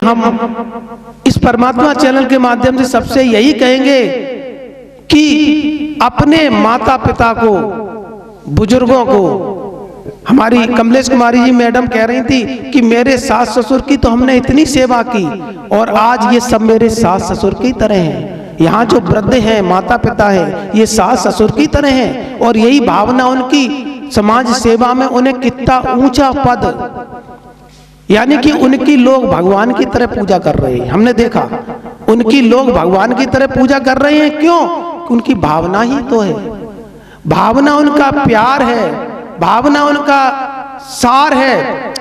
हम इस परमात्मा चैनल के माध्यम से सबसे यही कहेंगे कि अपने माता पिता को, बुजुर्गों को, हमारी कमलेश कुमारी जी मैडम कह रही थी कि मेरे सास ससुर की तो हमने इतनी सेवा की और आज ये सब मेरे सास ससुर की तरह हैं। यहाँ जो वृद्ध हैं, माता पिता हैं, ये सास ससुर की तरह हैं और यही भावना उनकी समाज सेवा में उन्हें कितना ऊंचा पद, यानी कि उनकी लोग भगवान की तरह पूजा कर रहे हैं। हमने देखा उनकी लोग भगवान की तरह पूजा कर रहे हैं। क्यों? उनकी भावना ही तो है, भावना उनका प्यार है, भावना उनका सार है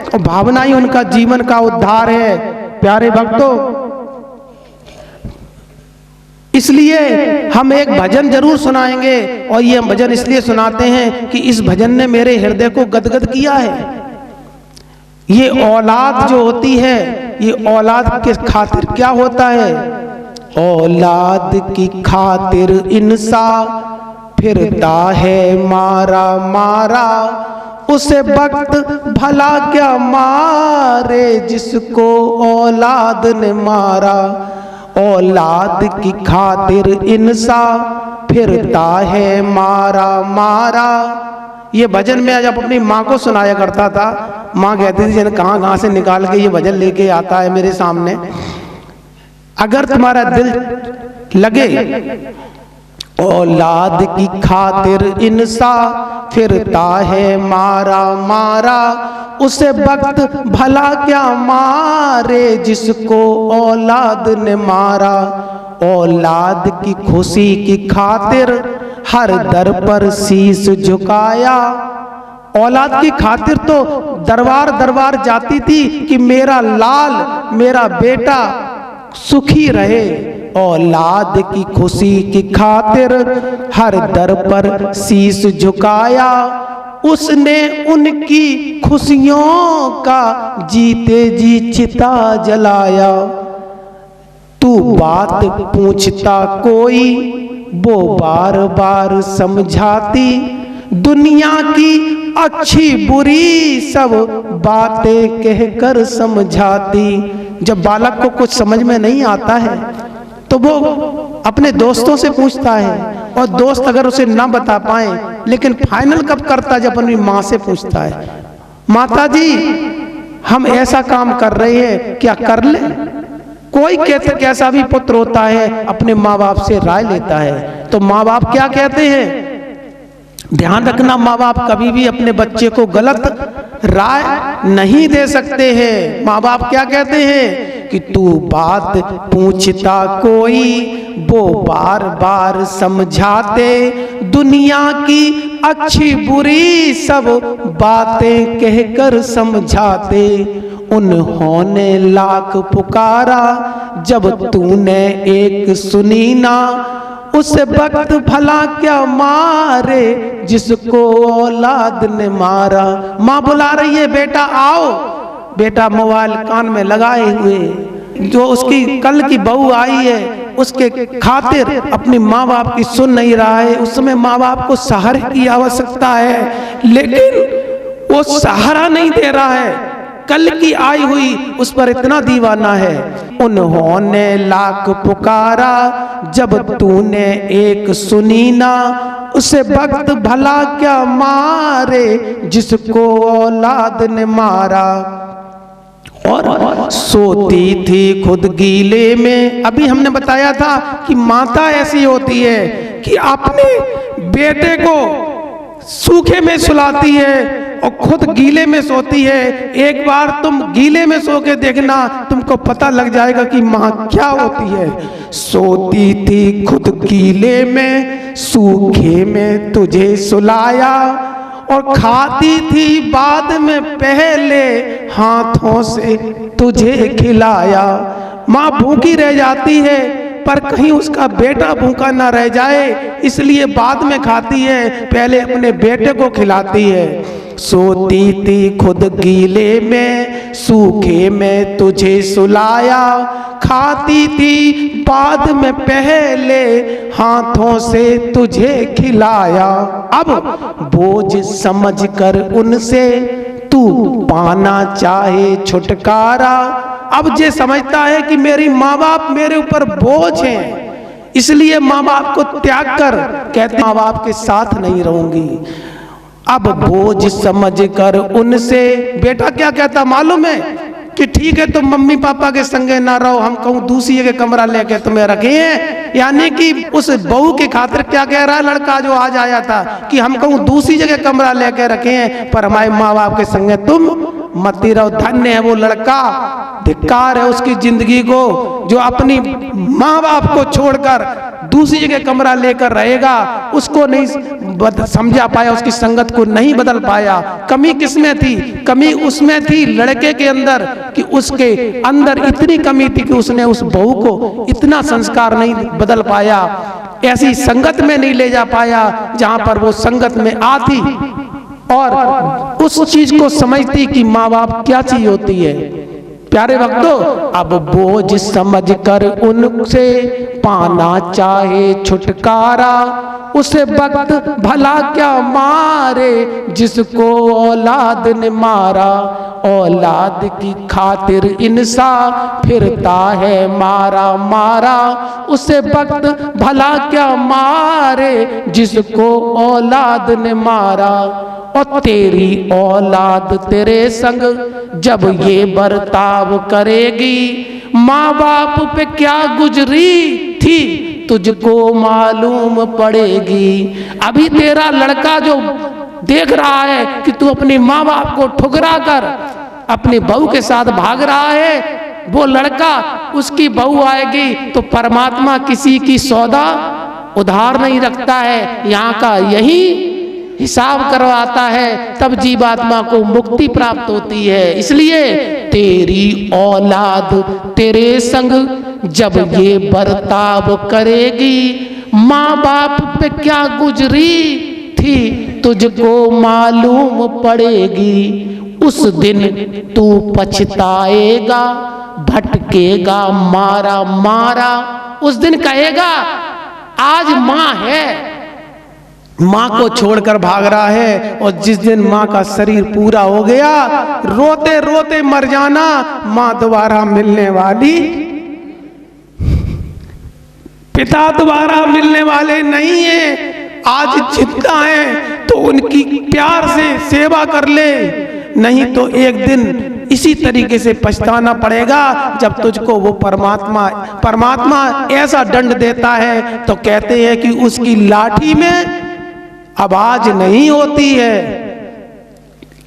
और भावना ही उनका जीवन का उद्धार है। प्यारे भक्तों, इसलिए हम एक भजन जरूर सुनाएंगे और ये हम भजन इसलिए सुनाते हैं कि इस भजन ने मेरे हृदय को गदगद किया है। ये औलाद जो होती है, ये औलाद के खातिर क्या होता है? औलाद की खातिर इंसान फिरता है मारा मारा, उसे वक्त भला क्या मारे जिसको औलाद ने मारा। औलाद की खातिर इंसान फिरता है मारा मारा। ये भजन मैं जब अपनी माँ को सुनाया करता था, माँ कहती थी जन कहाँ से निकाल के ये भजन लेके आता है मेरे सामने। अगर तुम्हारा दिल लगे, औलाद की खातिर इंसान फिरता है मारा मारा, उसे वक्त भला क्या मारे जिसको औलाद ने मारा। औलाद की खुशी की खातिर हर दर पर शीश झुकाया। औलाद की खातिर तो दरबार दरबार जाती थी कि मेरा लाल, मेरा बेटा सुखी रहे। औलाद की खुशी की खातिर हर दर पर शीश झुकाया। उसने उनकी खुशियों का जीते जी चिता जलाया। तू बात पूछता कोई वो बार बार समझाती, दुनिया की अच्छी बुरी सब बातें कहकर समझाती। जब बालक को कुछ समझ में नहीं आता है तो वो अपने दोस्तों से पूछता है और दोस्त अगर उसे ना बता पाए, लेकिन फाइनल कब करता? जब अपनी माँ से पूछता है, माता जी हम ऐसा काम कर रहे हैं, क्या कर ले? कोई कैसा भी पुत्र होता है अपने माँ बाप से राय लेता है, तो माँ बाप क्या कहते हैं? ध्यान रखना, माँ बाप कभी भी अपने बच्चे को गलत राय नहीं दे सकते हैं। माँ बाप क्या कहते हैं कि तू बात पूछता कोई वो बार बार समझाते, दुनिया की अच्छी बुरी सब बातें कहकर समझाते। उन्होंने लाख पुकारा जब तूने एक सुनी ना, उस वक्त भला क्या मारे जिसको औलाद ने मारा। माँ बुला रही है, बेटा आओ। बेटा मोबाइल कान में लगाए हुए, जो उसकी कल की बहू आई है उसके खातिर अपनी माँ बाप की सुन नहीं रहा है। उस समय माँ बाप को सहारे की आवश्यकता है, लेकिन वो सहारा नहीं दे रहा है। कल की आई हुई उस पर इतना दीवाना है। उन्होंने लाख पुकारा जब तूने एक सुनी ना, उसे वक्त भला क्या मारे जिसको औलाद ने मारा। और सोती थी खुद गीले में। अभी हमने बताया था कि माता ऐसी होती है कि अपने बेटे को सूखे में सुलाती है और खुद गीले में सोती है। एक बार तुम गीले में सो के देखना, तुमको पता लग जाएगा कि माँ क्या होती है। सोती थी खुद गीले में, सूखे में तुझे सुलाया, और खाती थी बाद में पहले हाथों से तुझे खिलाया। माँ भूखी रह जाती है पर कहीं उसका बेटा भूखा ना रह जाए, इसलिए बाद में खाती है, पहले अपने बेटे को खिलाती है। सोती थी खुद गीले में, सूखे में तुझे सुलाया, खाती थी बाद में पहले हाथों से तुझे खिलाया। अब बोझ समझकर उनसे तू पाना चाहे छुटकारा, अब ये समझता है कि मेरी माँ बाप मेरे ऊपर बोझ हैं, इसलिए माँ बाप को त्याग कर कहते माँ बाप के साथ नहीं रहूंगी। अब बोझ समझकर उनसे बेटा क्या कहता मालूम है कि ठीक है तुम मम्मी पापा के संगे ना रहो, हम कहूँ दूसरी जगह कमरा लेके तुम्हें रखे हैं। यानी कि उस बहू के खातिर क्या कह रहा है लड़का जो आज आया था कि हम कहूँ दूसरी जगह कमरा लेके रखे हैं, पर हमारे माँ बाप के संगे तुम मत रहो। धन्य है वो लड़का, धिक्कार है उसकी जिंदगी को जो अपनी माँ बाप को छोड़कर दूसरी जगह कमरा लेकर रहेगा। उसको नहीं समझा पाया, उसकी संगत को नहीं बदल पाया। कमी किसमें थी? कमी उसमें थी लड़के के अंदर कि उसके अंदर इतनी कमी थी कि उसने उस बहू को इतना संस्कार नहीं बदल पाया, ऐसी संगत में नहीं ले जा पाया जहां पर वो संगत में आती और उस चीज को समझती कि माँ बाप क्या चीज होती है। प्यारे भक्तों, अब बोझ समझकर उनसे पाना चाहे छुटकारा, उसे वक्त भला क्या मारे जिसको औलाद ने मारा। औलाद की खातिर इंसान फिरता है मारा मारा, उसे वक्त भला क्या मारे जिसको औलाद ने मारा। और तेरी औलाद तेरे संग जब ये बर्ताव करेगी, माँ बाप पे क्या गुजरी थी तुझको मालूम पड़ेगी। अभी तेरा लड़का जो देख रहा है कि तू अपनी माँ बाप को ठुकरा कर अपनी बहू के साथ भाग रहा है, वो लड़का उसकी बहू आएगी तो परमात्मा किसी की सौदा उधार नहीं रखता है, यहाँ का यही हिसाब करवाता है, तब जीवात्मा को मुक्ति प्राप्त होती है। इसलिए तेरी औलाद तेरे संग जब ये बर्ताव करेगी, माँ बाप पे क्या गुजरी थी तुझको मालूम पड़ेगी। उस दिन तू पछताएगा, भटकेगा मारा मारा। उस दिन कहेगा आज माँ है, माँ को छोड़कर भाग रहा है, और जिस दिन माँ का शरीर पूरा हो गया रोते रोते मर जाना, माँ दोबारा मिलने वाली, पिता दोबारा मिलने वाले नहीं है। आज जिंदा है तो उनकी प्यार से सेवा कर ले, नहीं तो एक दिन इसी तरीके से पछताना पड़ेगा जब तुझको वो परमात्मा ऐसा दंड देता है तो कहते हैं कि उसकी लाठी में आवाज नहीं होती है,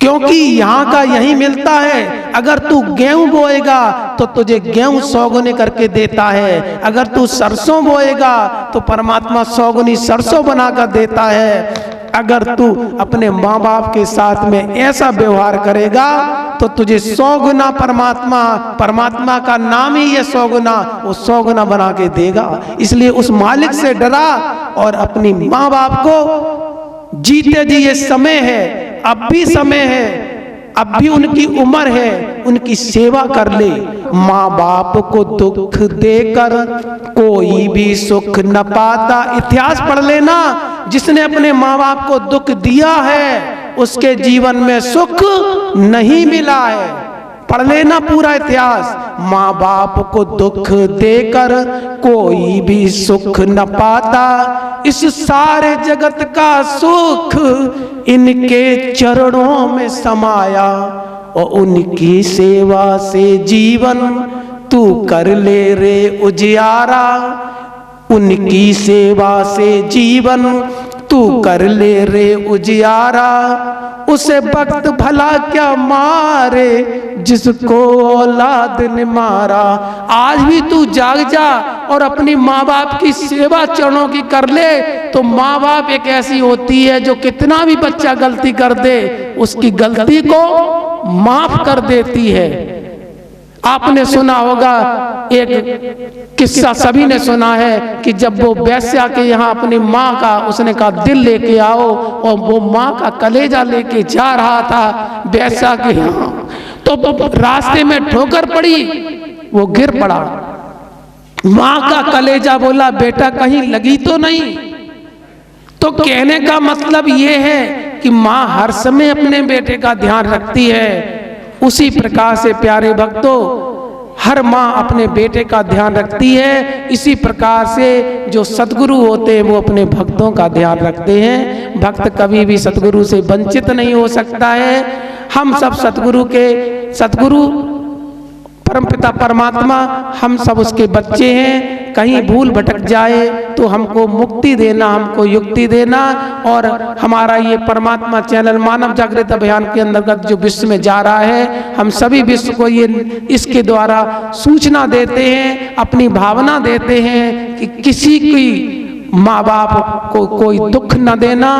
क्योंकि यहाँ का यही मिलता है। अगर तू गेहूं बोएगा तो तुझे गेहूं 100 गुने करके देता है, अगर तू सरसों बोएगा तो परमात्मा 100 गुनी सरसों बनाकर देता है। अगर तू अपने माँ बाप के साथ में ऐसा व्यवहार करेगा तो तुझे 100 गुना परमात्मा का नाम ही ये 100 गुना, वो 100 गुना बना के देगा। इसलिए उस मालिक से डरा और अपनी माँ बाप को जीते जी ये समय है, अब भी समय है, अब भी उनकी उम्र है, उनकी सेवा कर ले। माँ बाप को दुख देकर कोई भी सुख न पाता। इतिहास पढ़ लेना, जिसने अपने माँ बाप को दुख दिया है उसके जीवन में सुख नहीं मिला है। पढ़ लेना पूरा इतिहास। माँ बाप को दुख देकर कोई भी सुख न पाता, इस सारे जगत का सुख इनके चरणों में समाया। और उनकी सेवा से जीवन तू कर ले रे उजियारा, उनकी सेवा से जीवन तू कर ले रे उजियारा। उसे वक्त भला क्या मारे जिसको औलाद ने मारा। आज भी तू जाग जा और अपनी माँ बाप की सेवा चरणों की कर ले, तो माँ बाप एक ऐसी होती है जो कितना भी बच्चा गलती कर दे उसकी गलती को माफ कर देती है। आपने सुना होगा एक किस्सा, सभी ने सुना है कि जब वो वेश्या के यहाँ अपनी माँ का उसने कहा दिल लेके आओ, और वो माँ का कलेजा लेके जा रहा था वेश्या के यहाँ, तो रास्ते में ठोकर पड़ी, वो गिर पड़ा। माँ का कलेजा बोला बेटा कहीं लगी तो नहीं। तो कहने का मतलब ये है कि माँ हर समय अपने बेटे का ध्यान रखती है। उसी प्रकार से प्यारे भक्तों, हर माँ अपने बेटे का ध्यान रखती है, इसी प्रकार से जो सतगुरु होते हैं वो अपने भक्तों का ध्यान रखते हैं। भक्त कभी भी सतगुरु से वंचित नहीं हो सकता है। हम सब सतगुरु परमपिता परमात्मा, हम सब उसके बच्चे हैं। कहीं भूल भटक जाए तो हमको मुक्ति देना, हमको युक्ति देना। और हमारा ये परमात्मा चैनल मानव जागृत अभियान के अंतर्गत जो विश्व में जा रहा है, हम सभी विश्व को ये इसके द्वारा सूचना देते हैं, अपनी भावना देते हैं कि किसी की माँ बाप को कोई दुख न देना,